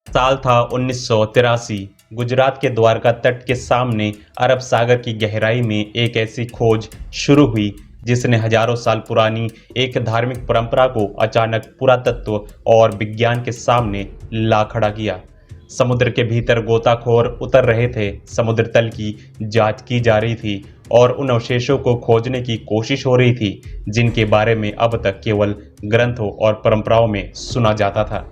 साल था 1983। गुजरात के द्वारका तट के सामने अरब सागर की गहराई में एक ऐसी खोज शुरू हुई जिसने हजारों साल पुरानी एक धार्मिक परंपरा को अचानक पुरातत्व और विज्ञान के सामने ला खड़ा किया। समुद्र के भीतर गोताखोर उतर रहे थे, समुद्र तल की जांच की जा रही थी और उन अवशेषों को खोजने की कोशिश हो रही थी जिनके बारे में अब तक केवल ग्रंथों और परंपराओं में सुना जाता था।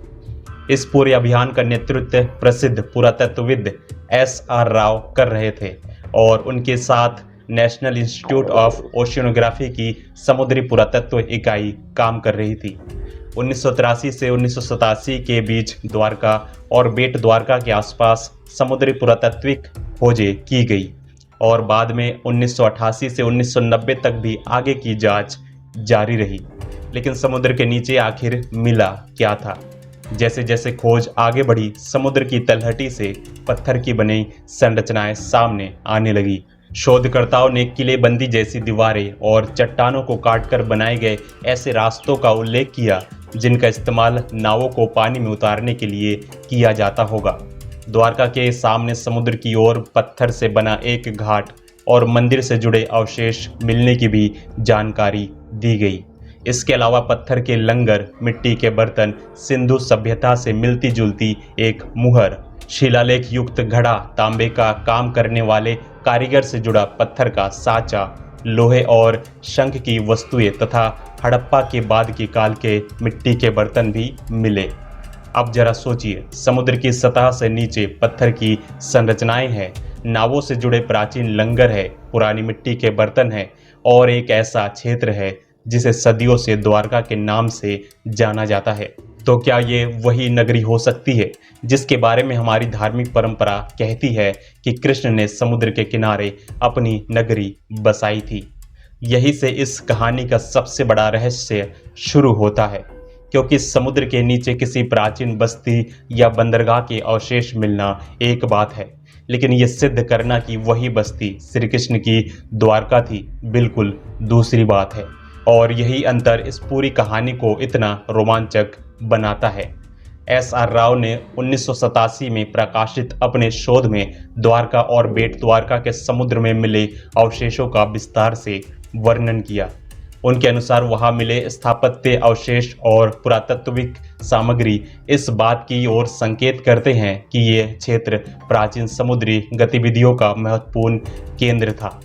इस पूरे अभियान का नेतृत्व प्रसिद्ध पुरातत्वविद S.R. राव कर रहे थे और उनके साथ नेशनल इंस्टीट्यूट ऑफ ओशियनोग्राफी की समुद्री पुरातत्व इकाई काम कर रही थी। 1983 से 1987 के बीच द्वारका और बेट द्वारका के आसपास समुद्री पुरातात्विक खोजें की गई और बाद में 1988 से 1990 तक भी आगे की जांच जारी रही। लेकिन समुद्र के नीचे आखिर मिला क्या था? जैसे जैसे खोज आगे बढ़ी, समुद्र की तलहटी से पत्थर की बनी संरचनाएं सामने आने लगी। शोधकर्ताओं ने किलेबंदी जैसी दीवारें और चट्टानों को काटकर बनाए गए ऐसे रास्तों का उल्लेख किया जिनका इस्तेमाल नावों को पानी में उतारने के लिए किया जाता होगा। द्वारका के सामने समुद्र की ओर पत्थर से बना एक घाट और मंदिर से जुड़े अवशेष मिलने की भी जानकारी दी गई। इसके अलावा पत्थर के लंगर, मिट्टी के बर्तन, सिंधु सभ्यता से मिलती जुलती एक मुहर, शिलालेख युक्त घड़ा, तांबे का काम करने वाले कारीगर से जुड़ा पत्थर का साँचा, लोहे और शंख की वस्तुएं तथा हड़प्पा के बाद के काल के मिट्टी के बर्तन भी मिले। अब जरा सोचिए, समुद्र की सतह से नीचे पत्थर की संरचनाएं हैं, नावों से जुड़े प्राचीन लंगर है, पुरानी मिट्टी के बर्तन हैं और एक ऐसा क्षेत्र है जिसे सदियों से द्वारका के नाम से जाना जाता है। तो क्या ये वही नगरी हो सकती है जिसके बारे में हमारी धार्मिक परंपरा कहती है कि कृष्ण ने समुद्र के किनारे अपनी नगरी बसाई थी? यही से इस कहानी का सबसे बड़ा रहस्य शुरू होता है, क्योंकि समुद्र के नीचे किसी प्राचीन बस्ती या बंदरगाह के अवशेष मिलना एक बात है, लेकिन ये सिद्ध करना कि वही बस्ती श्री कृष्ण की द्वारका थी, बिल्कुल दूसरी बात है। और यही अंतर इस पूरी कहानी को इतना रोमांचक बनाता है। S.R. राव ने 1987 में प्रकाशित अपने शोध में द्वारका और बेट द्वारका के समुद्र में मिले अवशेषों का विस्तार से वर्णन किया। उनके अनुसार वहां मिले स्थापत्य अवशेष और पुरातत्विक सामग्री इस बात की ओर संकेत करते हैं कि ये क्षेत्र प्राचीन समुद्री गतिविधियों का महत्वपूर्ण केंद्र था।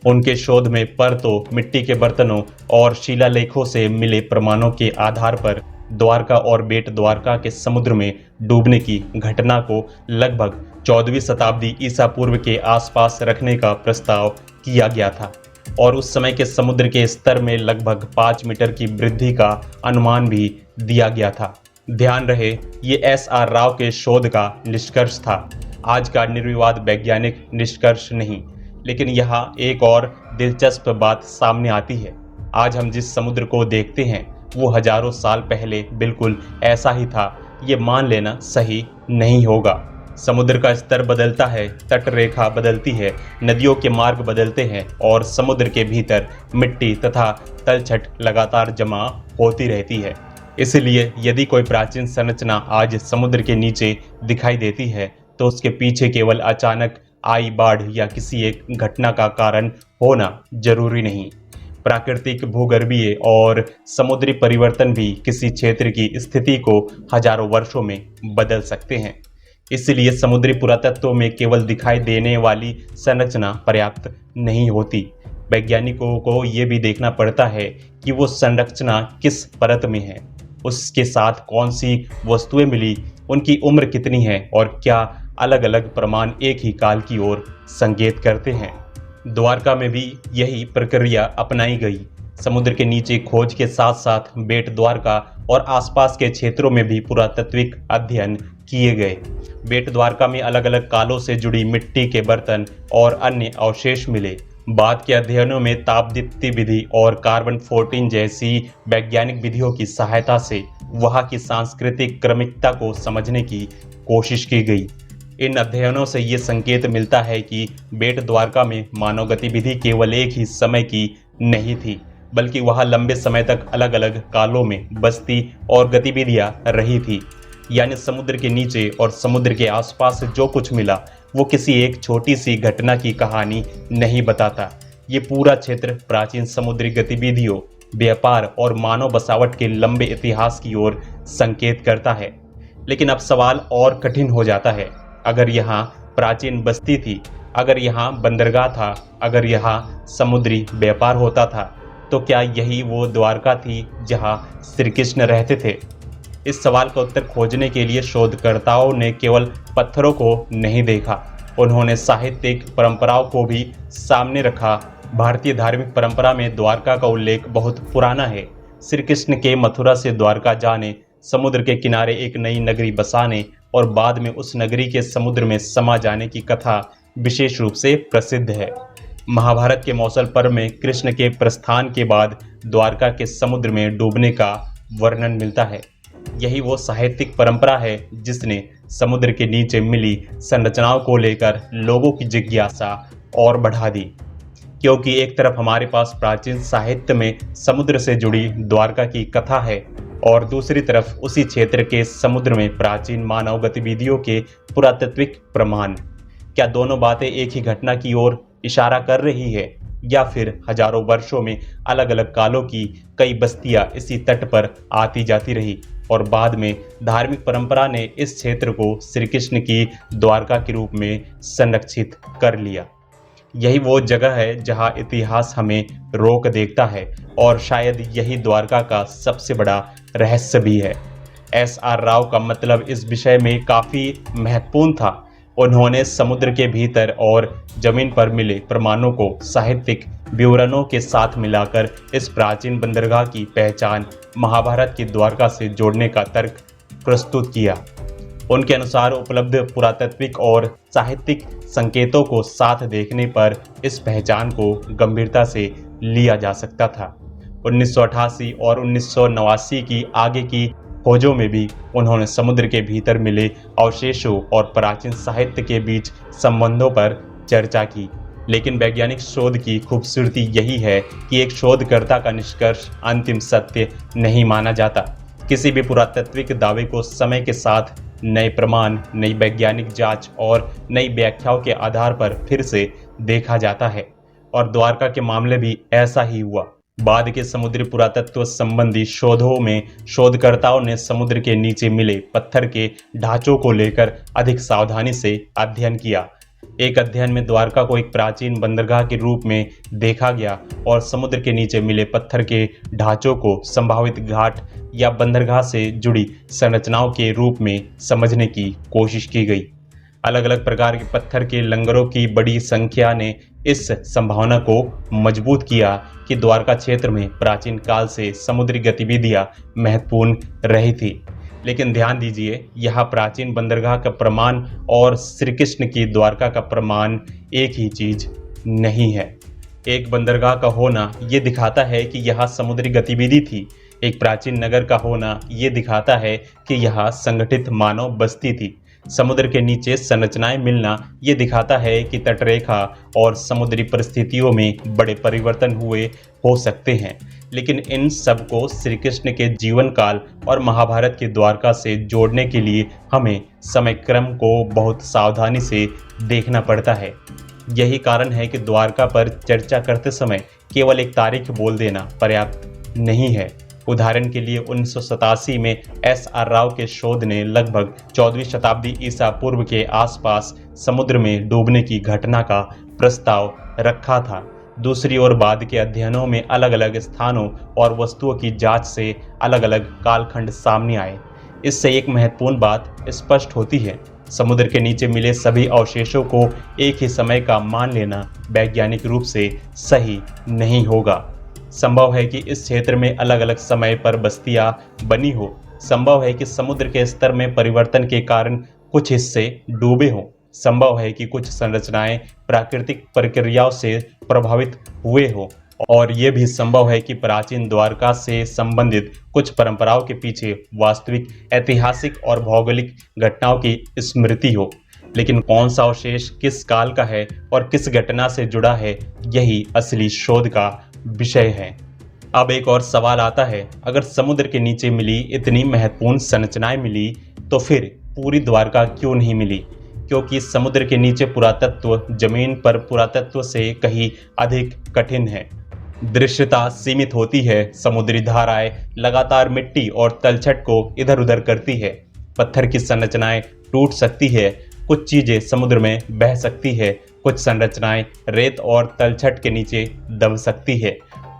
उनके शोध में परतों, मिट्टी के बर्तनों और शिलालेखों से मिले प्रमाणों के आधार पर द्वारका और बेट द्वारका के समुद्र में डूबने की घटना को लगभग 14वीं शताब्दी ईसा पूर्व के आसपास रखने का प्रस्ताव किया गया था और उस समय के समुद्र के स्तर में लगभग 5 मीटर की वृद्धि का अनुमान भी दिया गया था। ध्यान रहे, ये S.R. राव के शोध का निष्कर्ष था, आज का निर्विवाद वैज्ञानिक निष्कर्ष नहीं। लेकिन यहाँ एक और दिलचस्प बात सामने आती है। आज हम जिस समुद्र को देखते हैं वो हजारों साल पहले बिल्कुल ऐसा ही था, ये मान लेना सही नहीं होगा। समुद्र का स्तर बदलता है, तट रेखा बदलती है, नदियों के मार्ग बदलते हैं और समुद्र के भीतर मिट्टी तथा तलछट लगातार जमा होती रहती है। इसलिए यदि कोई प्राचीन संरचना आज समुद्र के नीचे दिखाई देती है तो उसके पीछे केवल अचानक आई बाढ़ या किसी एक घटना का कारण होना जरूरी नहीं। प्राकृतिक, भूगर्भीय और समुद्री परिवर्तन भी किसी क्षेत्र की स्थिति को हजारों वर्षों में बदल सकते हैं। इसलिए समुद्री पुरातत्व में केवल दिखाई देने वाली संरचना पर्याप्त नहीं होती। वैज्ञानिकों को ये भी देखना पड़ता है कि वो संरचना किस परत में है, उसके साथ कौन सी वस्तुएं मिली, उनकी उम्र कितनी है और क्या अलग अलग प्रमाण एक ही काल की ओर संकेत करते हैं। द्वारका में भी यही प्रक्रिया अपनाई गई। समुद्र के नीचे खोज के साथ साथ बेट द्वारका और आसपास के क्षेत्रों में भी पुरातात्विक अध्ययन किए गए। बेट द्वारका में अलग अलग कालों से जुड़ी मिट्टी के बर्तन और अन्य अवशेष मिले। बाद के अध्ययनों में तापदीप्ति विधि और कार्बन 14 जैसी वैज्ञानिक विधियों की सहायता से वहाँ की सांस्कृतिक क्रमिकता को समझने की कोशिश की गई। इन अध्ययनों से ये संकेत मिलता है कि बेट द्वारका में मानव गतिविधि केवल एक ही समय की नहीं थी, बल्कि वहाँ लंबे समय तक अलग अलग कालों में बस्ती और गतिविधियाँ रही थी। यानी समुद्र के नीचे और समुद्र के आसपास जो कुछ मिला वो किसी एक छोटी सी घटना की कहानी नहीं बताता। ये पूरा क्षेत्र प्राचीन समुद्री गतिविधियों, व्यापार और मानव बसावट के लंबे इतिहास की ओर संकेत करता है। लेकिन अब सवाल और कठिन हो जाता है। अगर यहाँ प्राचीन बस्ती थी, अगर यहाँ बंदरगाह था, अगर यहाँ समुद्री व्यापार होता था, तो क्या यही वो द्वारका थी जहाँ श्री कृष्ण रहते थे? इस सवाल का उत्तर खोजने के लिए शोधकर्ताओं ने केवल पत्थरों को नहीं देखा, उन्होंने साहित्यिक परंपराओं को भी सामने रखा। भारतीय धार्मिक परंपरा में द्वारका का उल्लेख बहुत पुराना है। श्री कृष्ण के मथुरा से द्वारका जाने, समुद्र के किनारे एक नई नगरी बसाने और बाद में उस नगरी के समुद्र में समा जाने की कथा विशेष रूप से प्रसिद्ध है। महाभारत के मौसल पर्व में कृष्ण के प्रस्थान के बाद द्वारका के समुद्र में डूबने का वर्णन मिलता है। यही वो साहित्यिक परंपरा है जिसने समुद्र के नीचे मिली संरचनाओं को लेकर लोगों की जिज्ञासा और बढ़ा दी। क्योंकि एक तरफ हमारे पास प्राचीन साहित्य में समुद्र से जुड़ी द्वारका की कथा है और दूसरी तरफ उसी क्षेत्र के समुद्र में प्राचीन मानव गतिविधियों के पुरातात्विक प्रमाण। क्या दोनों बातें एक ही घटना की ओर इशारा कर रही है, या फिर हजारों वर्षों में अलग अलग कालों की कई बस्तियां इसी तट पर आती जाती रही और बाद में धार्मिक परंपरा ने इस क्षेत्र को श्री कृष्ण की द्वारका के रूप में संरक्षित कर लिया? यही वो जगह है जहां इतिहास हमें रोक देखता है और शायद यही द्वारका का सबसे बड़ा रहस्य भी है। S.R. राव का मतलब इस विषय में काफ़ी महत्वपूर्ण था। उन्होंने समुद्र के भीतर और जमीन पर मिले प्रमाणों को साहित्यिक विवरणों के साथ मिलाकर इस प्राचीन बंदरगाह की पहचान महाभारत की द्वारका से जोड़ने का तर्क प्रस्तुत किया। उनके अनुसार उपलब्ध पुरातात्विक और साहित्यिक संकेतों को साथ देखने पर इस पहचान को गंभीरता से लिया जा सकता था। 1988 और 1989 की आगे की खोजों में भी उन्होंने समुद्र के भीतर मिले अवशेषों और प्राचीन साहित्य के बीच संबंधों पर चर्चा की। लेकिन वैज्ञानिक शोध की खूबसूरती यही है कि एक शोधकर्ता का निष्कर्ष अंतिम सत्य नहीं माना जाता। किसी भी पुरातात्विक दावे को समय के साथ नए प्रमाण, नई वैज्ञानिक जांच और नई व्याख्याओं के आधार पर फिर से देखा जाता है और द्वारका के मामले भी ऐसा ही हुआ। बाद के समुद्री पुरातत्व संबंधी शोधों में शोधकर्ताओं ने समुद्र के नीचे मिले पत्थर के ढांचों को लेकर अधिक सावधानी से अध्ययन किया। एक अध्ययन में द्वारका को एक प्राचीन बंदरगाह के रूप में देखा गया और समुद्र के नीचे मिले पत्थर के ढांचों को संभावित घाट या बंदरगाह से जुड़ी संरचनाओं के रूप में समझने की कोशिश की गई। अलग अलग प्रकार के पत्थर के लंगरों की बड़ी संख्या ने इस संभावना को मजबूत किया कि द्वारका क्षेत्र में प्राचीन काल से समुद्री गतिविधियां महत्वपूर्ण रही थी। लेकिन ध्यान दीजिए, यहाँ प्राचीन बंदरगाह का प्रमाण और श्री कृष्ण की द्वारका का प्रमाण एक ही चीज नहीं है। एक बंदरगाह का होना ये दिखाता है कि यहाँ समुद्री गतिविधि थी। एक प्राचीन नगर का होना ये दिखाता है कि यहाँ संगठित मानव बस्ती थी। समुद्र के नीचे संरचनाएं मिलना ये दिखाता है कि तटरेखा और समुद्री परिस्थितियों में बड़े परिवर्तन हुए हो सकते हैं। लेकिन इन सब को श्री कृष्ण के जीवन काल और महाभारत की द्वारका से जोड़ने के लिए हमें समय क्रम को बहुत सावधानी से देखना पड़ता है। यही कारण है कि द्वारका पर चर्चा करते समय केवल एक तारीख बोल देना पर्याप्त नहीं है। उदाहरण के लिए 1987 में S.R. राव के शोध ने लगभग 14वीं शताब्दी ईसा पूर्व के आसपास समुद्र में डूबने की घटना का प्रस्ताव रखा था। दूसरी ओर बाद के अध्ययनों में अलग अलग स्थानों और वस्तुओं की जांच से अलग अलग कालखंड सामने आए। इससे एक महत्वपूर्ण बात स्पष्ट होती है, समुद्र के नीचे मिले सभी अवशेषों को एक ही समय का मान लेना वैज्ञानिक रूप से सही नहीं होगा। संभव है कि इस क्षेत्र में अलग अलग समय पर बस्तियां बनी हो। संभव है कि समुद्र के स्तर में परिवर्तन के कारण कुछ हिस्से डूबे हों। संभव है कि कुछ संरचनाएं प्राकृतिक प्रक्रियाओं से प्रभावित हुए हों और ये भी संभव है कि प्राचीन द्वारका से संबंधित कुछ परंपराओं के पीछे वास्तविक ऐतिहासिक और भौगोलिक घटनाओं की स्मृति हो। लेकिन कौन सा अवशेष किस काल का है और किस घटना से जुड़ा है, यही असली शोध का विषय है। अब एक और सवाल आता है, अगर समुद्र के नीचे मिली इतनी महत्वपूर्ण संरचनाएं मिली, तो फिर पूरी द्वारका क्यों नहीं मिली? क्योंकि समुद्र के नीचे पुरातत्व जमीन पर पुरातत्व से कहीं अधिक कठिन है। दृश्यता सीमित होती है, समुद्री धाराएं लगातार मिट्टी और तलछट को इधर उधर करती है। पत्थर की संरचनाएं टूट सकती है, कुछ चीजें समुद्र में बह सकती है, कुछ संरचनाएं रेत और तलछट के नीचे दब सकती है।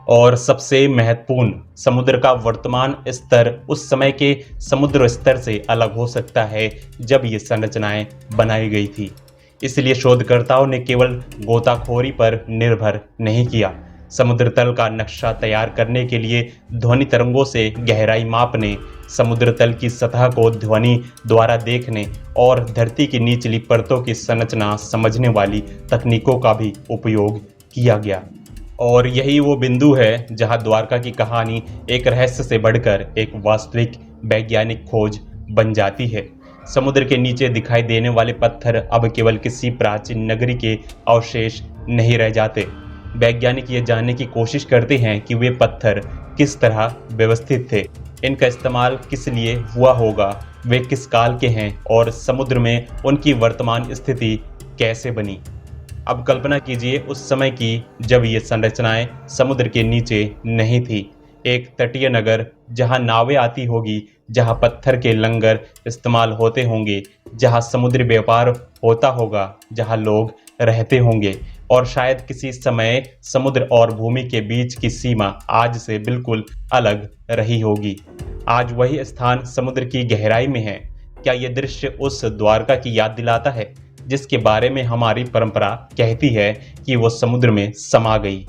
और सबसे महत्वपूर्ण, समुद्र का वर्तमान स्तर उस समय के समुद्र स्तर से अलग हो सकता है जब ये संरचनाएं बनाई गई थी। इसलिए शोधकर्ताओं ने केवल गोताखोरी पर निर्भर नहीं किया। समुद्र तल का नक्शा तैयार करने के लिए ध्वनि तरंगों से गहराई मापने, समुद्र तल की सतह को ध्वनि द्वारा देखने और धरती की निचली परतों की संरचना समझने वाली तकनीकों का भी उपयोग किया गया। और यही वो बिंदु है जहां द्वारका की कहानी एक रहस्य से बढ़कर एक वास्तविक वैज्ञानिक खोज बन जाती है। समुद्र के नीचे दिखाई देने वाले पत्थर अब केवल किसी प्राचीन नगरी के अवशेष नहीं रह जाते। वैज्ञानिक ये जानने की कोशिश करते हैं कि वे पत्थर किस तरह व्यवस्थित थे, इनका इस्तेमाल किस लिए हुआ होगा, वे किस काल के हैं और समुद्र में उनकी वर्तमान स्थिति कैसे बनी। अब कल्पना कीजिए उस समय की जब ये संरचनाएं समुद्र के नीचे नहीं थी। एक तटीय नगर जहां नावें आती होगी, जहां पत्थर के लंगर इस्तेमाल होते होंगे, जहां समुद्री व्यापार होता होगा, जहां लोग रहते होंगे और शायद किसी समय समुद्र और भूमि के बीच की सीमा आज से बिल्कुल अलग रही होगी। आज वही स्थान समुद्र की गहराई में है। क्या यह दृश्य उस द्वारका की याद दिलाता है जिसके बारे में हमारी परंपरा कहती है कि वो समुद्र में समा गई?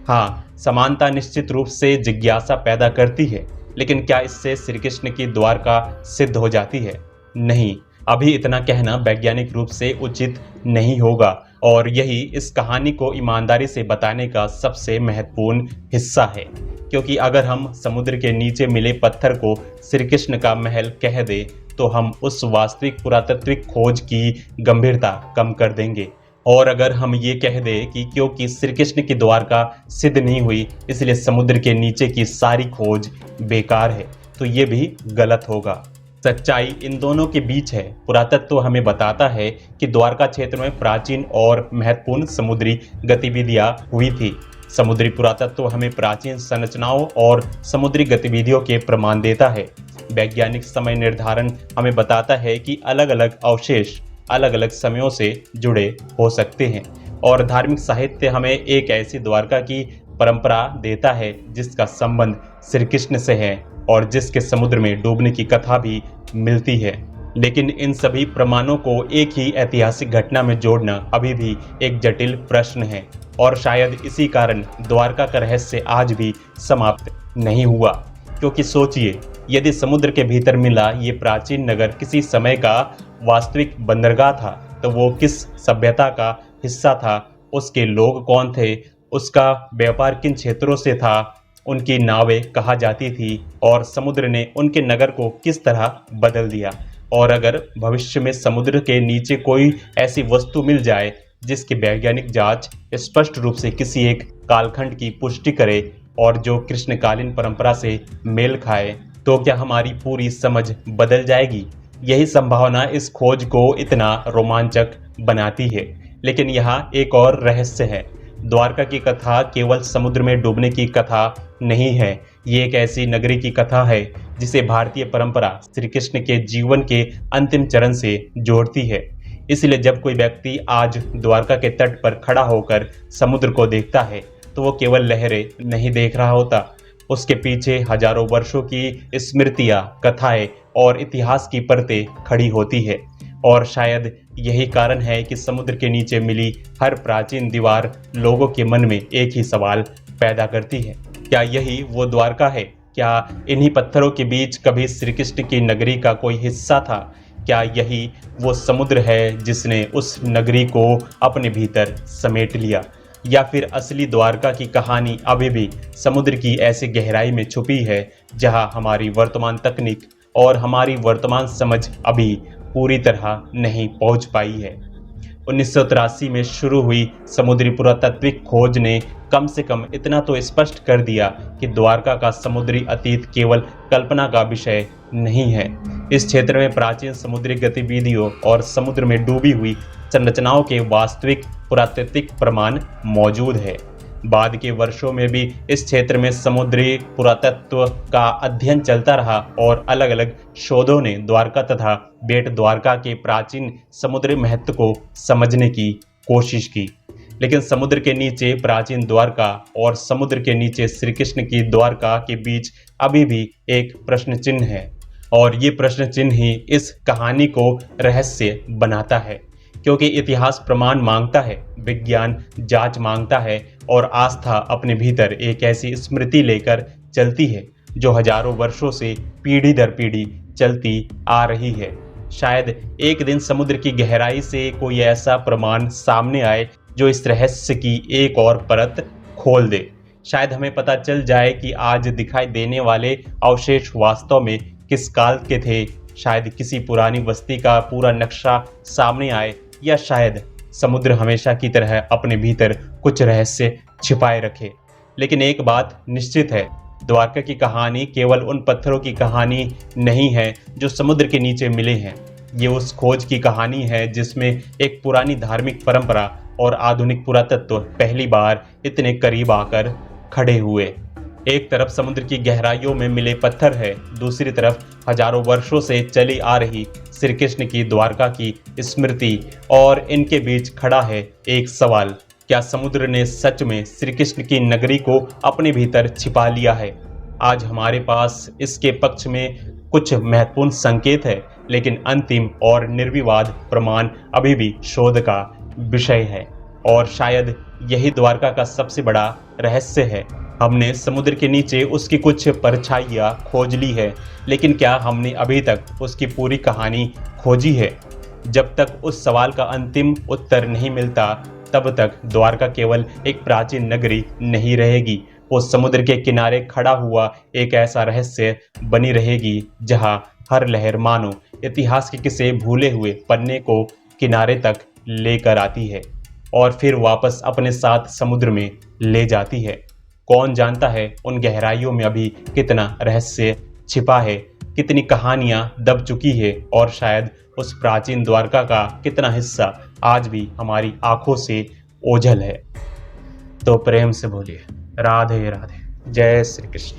हाँ, समानता निश्चित रूप से जिज्ञासा पैदा करती है, लेकिन क्या इससे श्री कृष्ण की द्वारका सिद्ध हो जाती है? नहीं, अभी इतना कहना वैज्ञानिक रूप से उचित नहीं होगा और यही इस कहानी को ईमानदारी से बताने का सबसे महत्वपूर्ण हिस्सा है। क्योंकि अगर हम समुद्र के नीचे मिले पत्थर को श्री कृष्ण का महल कह दें तो हम उस वास्तविक पुरातात्विक खोज की गंभीरता कम कर देंगे। और अगर हम ये कह दें कि क्योंकि श्री कृष्ण की द्वारका सिद्ध नहीं हुई इसलिए समुद्र के नीचे की सारी खोज बेकार है, तो ये भी गलत होगा। सच्चाई इन दोनों के बीच है। पुरातत्व हमें बताता है कि द्वारका क्षेत्र में प्राचीन और महत्वपूर्ण समुद्री गतिविधियां हुई थी। समुद्री पुरातत्व हमें प्राचीन संरचनाओं और समुद्री गतिविधियों के प्रमाण देता है। वैज्ञानिक समय निर्धारण हमें बताता है कि अलग अलग अवशेष अलग अलग समयों से जुड़े हो सकते हैं। और धार्मिक साहित्य हमें एक ऐसी द्वारका की परंपरा देता है जिसका संबंध श्री कृष्ण से है और जिसके समुद्र में डूबने की कथा भी मिलती है। लेकिन इन सभी प्रमाणों को एक ही ऐतिहासिक घटना में जोड़ना अभी भी एक जटिल प्रश्न है और शायद इसी कारण द्वारका का रहस्य आज भी समाप्त नहीं हुआ। क्योंकि सोचिए, यदि समुद्र के भीतर मिला ये प्राचीन नगर किसी समय का वास्तविक बंदरगाह था तो वो किस सभ्यता का हिस्सा था, उसके लोग कौन थे, उसका व्यापार किन क्षेत्रों से था, उनकी नावें कहाँ जाती थी और समुद्र ने उनके नगर को किस तरह बदल दिया। और अगर भविष्य में समुद्र के नीचे कोई ऐसी वस्तु मिल जाए जिसकी वैज्ञानिक जांच स्पष्ट रूप से किसी एक कालखंड की पुष्टि करे और जो कृष्णकालीन परंपरा से मेल खाए, तो क्या हमारी पूरी समझ बदल जाएगी? यही संभावना इस खोज को इतना रोमांचक बनाती है। लेकिन यहाँ एक और रहस्य है। द्वारका की कथा केवल समुद्र में डूबने की कथा नहीं है, ये एक ऐसी नगरी की कथा है जिसे भारतीय परंपरा श्री कृष्ण के जीवन के अंतिम चरण से जोड़ती है। इसलिए जब कोई व्यक्ति आज द्वारका के तट पर खड़ा होकर समुद्र को देखता है तो वो केवल लहरें नहीं देख रहा होता, उसके पीछे हजारों वर्षों की स्मृतियां, कथाएं और इतिहास की परतें खड़ी होती है। और शायद यही कारण है कि समुद्र के नीचे मिली हर प्राचीन दीवार लोगों के मन में एक ही सवाल पैदा करती है, क्या यही वो द्वारका है? क्या इन्हीं पत्थरों के बीच कभी श्री कृष्ण की नगरी का कोई हिस्सा था? क्या यही वो समुद्र है जिसने उस नगरी को अपने भीतर समेट लिया? या फिर असली द्वारका की कहानी अभी भी समुद्र की ऐसी गहराई में छुपी है जहां हमारी वर्तमान तकनीक और हमारी वर्तमान समझ अभी पूरी तरह नहीं पहुंच पाई है? 1983 में शुरू हुई समुद्री पुरातात्विक खोज ने कम से कम इतना तो स्पष्ट कर दिया कि द्वारका का समुद्री अतीत केवल कल्पना का विषय नहीं है। इस क्षेत्र में प्राचीन समुद्री गतिविधियों और समुद्र में डूबी हुई संरचनाओं के वास्तविक पुरातात्विक प्रमाण मौजूद है। बाद के वर्षों में भी इस क्षेत्र में समुद्री पुरातत्व का अध्ययन चलता रहा और अलग अलग शोधों ने द्वारका तथा बेट द्वारका के प्राचीन समुद्री महत्व को समझने की कोशिश की। लेकिन समुद्र के नीचे प्राचीन द्वारका और समुद्र के नीचे श्री कृष्ण की द्वारका के बीच अभी भी एक प्रश्न चिन्ह है, और ये प्रश्न चिन्ह ही इस कहानी को रहस्य बनाता है। क्योंकि इतिहास प्रमाण मांगता है, विज्ञान जांच मांगता है और आस्था अपने भीतर एक ऐसी स्मृति लेकर चलती है जो हजारों वर्षों से पीढ़ी दर पीढ़ी चलती आ रही है। शायद एक दिन समुद्र की गहराई से कोई ऐसा प्रमाण सामने आए जो इस रहस्य की एक और परत खोल दे। शायद हमें पता चल जाए कि आज दिखाई देने वाले अवशेष वास्तव में किस काल के थे। शायद किसी पुरानी बस्ती का पूरा नक्शा सामने आए, या शायद समुद्र हमेशा की तरह अपने भीतर कुछ रहस्य छिपाए रखे। लेकिन एक बात निश्चित है, द्वारका की कहानी केवल उन पत्थरों की कहानी नहीं है जो समुद्र के नीचे मिले हैं। ये उस खोज की कहानी है जिसमें एक पुरानी धार्मिक परंपरा और आधुनिक पुरातत्व पहली बार इतने करीब आकर खड़े हुए। एक तरफ समुद्र की गहराइयों में मिले पत्थर है, दूसरी तरफ हजारों वर्षों से चली आ रही श्री कृष्ण की द्वारका की स्मृति, और इनके बीच खड़ा है एक सवाल, क्या समुद्र ने सच में श्री कृष्ण की नगरी को अपने भीतर छिपा लिया है? आज हमारे पास इसके पक्ष में कुछ महत्वपूर्ण संकेत है, लेकिन अंतिम और निर्विवाद प्रमाण अभी भी शोध का विषय है, और शायद यही द्वारका का सबसे बड़ा रहस्य है। हमने समुद्र के नीचे उसकी कुछ परछाइयाँ खोज ली है, लेकिन क्या हमने अभी तक उसकी पूरी कहानी खोजी है? जब तक उस सवाल का अंतिम उत्तर नहीं मिलता, तब तक द्वारका केवल एक प्राचीन नगरी नहीं रहेगी। वो समुद्र के किनारे खड़ा हुआ एक ऐसा रहस्य बनी रहेगी जहाँ हर लहर मानो इतिहास के किसी भूले हुए पन्ने को किनारे तक लेकर आती है और फिर वापस अपने साथ समुद्र में ले जाती है। कौन जानता है उन गहराइयों में अभी कितना रहस्य छिपा है, कितनी कहानियां दब चुकी है, और शायद उस प्राचीन द्वारका का कितना हिस्सा आज भी हमारी आंखों से ओझल है। तो प्रेम से बोलिए राधे राधे, जय श्री कृष्ण।